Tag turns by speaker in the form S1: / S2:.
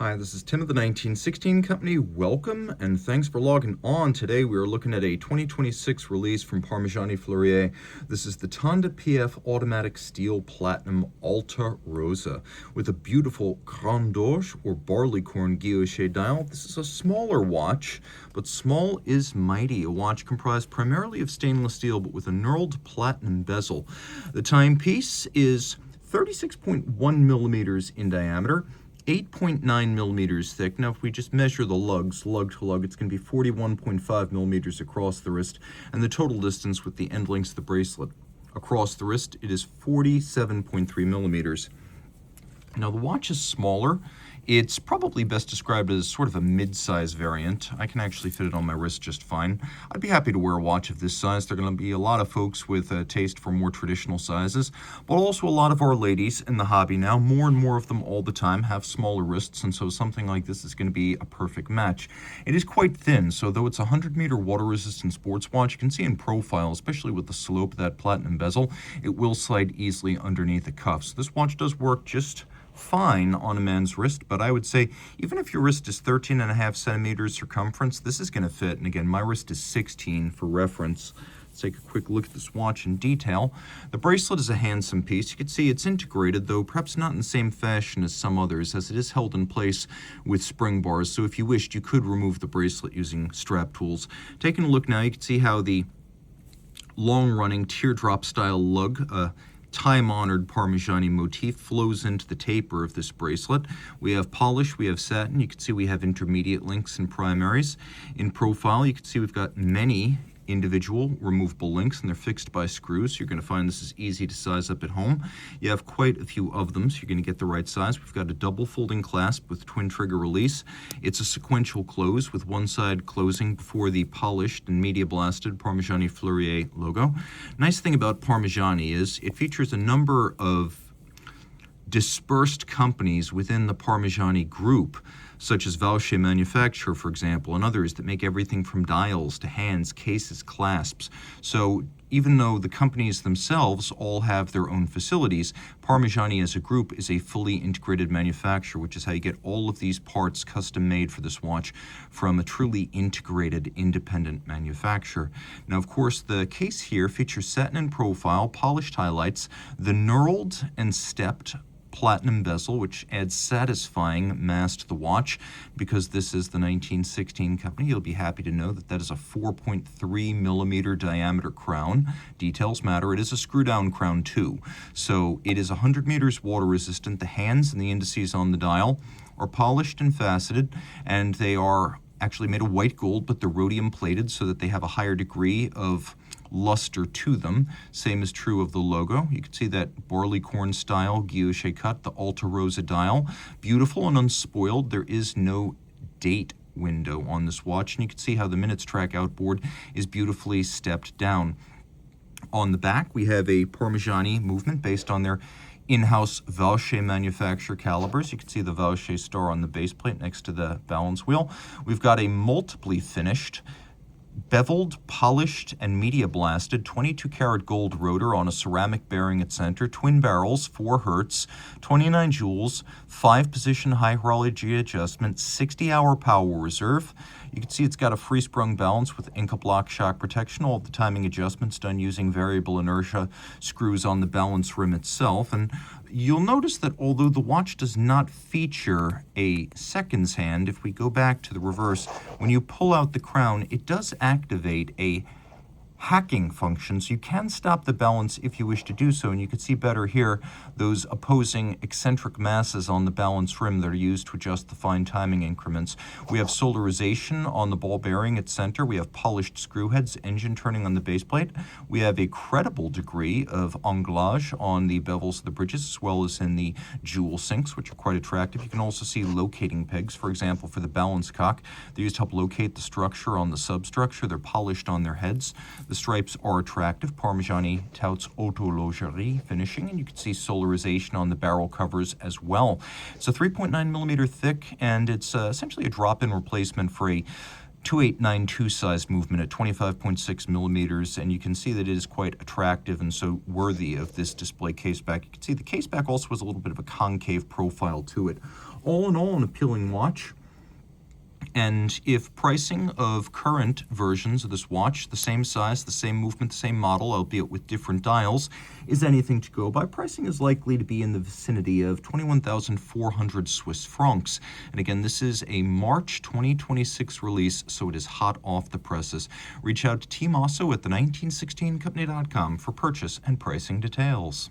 S1: Hi, this is Tim of the 1916 Company. Welcome and thanks for logging on. Today we are looking at a 2026 release from Parmigiani Fleurier. This is the Tonda PF Automatic Steel Platinum Alta Rosa with a beautiful Grand d'Orge or barleycorn guilloché dial. This is a smaller watch, but small is mighty. A watch comprised primarily of stainless steel but with a knurled platinum bezel. The timepiece is 36.1 millimeters in diameter, 8.9 millimeters thick. Now, if we just measure the lugs, lug to lug, it's going to be 41.5 millimeters across the wrist, and the total distance with the end links of the bracelet across the wrist, it is 47.3 millimeters. Now, the watch is smaller. It's probably best described as sort of a mid-size variant. I can actually fit it on my wrist just fine. I'd be happy to wear a watch of this size. There are going to be a lot of folks with a taste for more traditional sizes, but also a lot of our ladies in the hobby now, more and more of them all the time, have smaller wrists, and so something like this is going to be a perfect match. It is quite thin, so though it's a 100-meter water-resistant sports watch, you can see in profile, especially with the slope of that platinum bezel, it will slide easily underneath the cuffs. This watch does work just fine on a man's wrist, but I would say even if your wrist is 13.5 centimeters circumference, this is going to fit. And again, my wrist is 16 for reference. Let's take a quick look at this watch in detail. The bracelet is a handsome piece. You can see it's integrated, though perhaps not in the same fashion as some others, as it is held in place with spring bars. So if you wished, you could remove the bracelet using strap tools. Taking a look now, you can see how the long-running teardrop-style lug, time-honored Parmigiani motif flows into the taper of this bracelet. We have polish, we have satin. You can see we have intermediate links and primaries. In profile, you can see we've got many individual removable links, and they're fixed by screws. You're going to find this is easy to size up at home. You have quite a few of them, so you're going to get the right size. We've got a double folding clasp with twin trigger release. It's a sequential close with one side closing before the polished and media blasted Parmigiani Fleurier logo. Nice thing about Parmigiani is it features a number of dispersed companies within the Parmigiani group, such as Guilloché Manufacture, for example, and others that make everything from dials to hands, cases, clasps. So even though the companies themselves all have their own facilities, Parmigiani as a group is a fully integrated manufacturer, which is how you get all of these parts custom made for this watch from a truly integrated independent manufacturer. Now, of course, the case here features satin and profile, polished highlights, the knurled and stepped platinum bezel, which adds satisfying mass to the watch. Because this is the 1916 Company, you'll be happy to know that that is a 4.3 millimeter diameter crown. Details matter. It is a screw-down crown too. So it is 100 meters water resistant. The hands and the indices on the dial are polished and faceted, and they are actually made of white gold, but they're rhodium plated so that they have a higher degree of luster to them. Same is true of the logo. You can see that barleycorn style guilloché cut, the Alta Rosa dial. Beautiful and unspoiled. There is no date window on this watch, and you can see how the minutes track outboard is beautifully stepped down. On the back, we have a Parmigiani movement based on their in-house Guilloché manufacturer calibers. You can see the Guilloché star on the base plate next to the balance wheel. We've got a multiply finished, beveled, polished, and media blasted 22 karat gold rotor on a ceramic bearing at center, twin barrels, 4 Hertz, 29 joules, 5-position high horology adjustment, 60-hour power reserve. You can see it's got a free-sprung balance with Inca block shock protection. All of the timing adjustments done using variable inertia screws on the balance rim itself. And you'll notice that although the watch does not feature a seconds hand, if we go back to the reverse, when you pull out the crown, it does activate a hacking function, so you can stop the balance if you wish to do so. And you can see better here those opposing eccentric masses on the balance rim that are used to adjust the fine timing increments. We have solarization on the ball bearing at center. We have polished screw heads, engine turning on the base plate. We have a credible degree of anglage on the bevels of the bridges, as well as in the jewel sinks, which are quite attractive. You can also see locating pegs, for example, for the balance cock. They're used to help locate the structure on the substructure. They're polished on their heads. The stripes are attractive. Parmigiani touts autologerie finishing, and you can see solarization on the barrel covers as well. It's a 3.9 millimeter thick, and it's essentially a drop-in replacement for a 2892 size movement at 25.6 millimeters, and you can see that it is quite attractive and so worthy of this display caseback. You can see the caseback also has a little bit of a concave profile to it. All in all, an appealing watch. And if pricing of current versions of this watch, the same size, the same movement, the same model, albeit with different dials, is anything to go by, pricing is likely to be in the vicinity of 21,400 Swiss francs. And again, this is a March 2026 release, so it is hot off the presses. Reach out to Team Mosso at the 1916company.com for purchase and pricing details.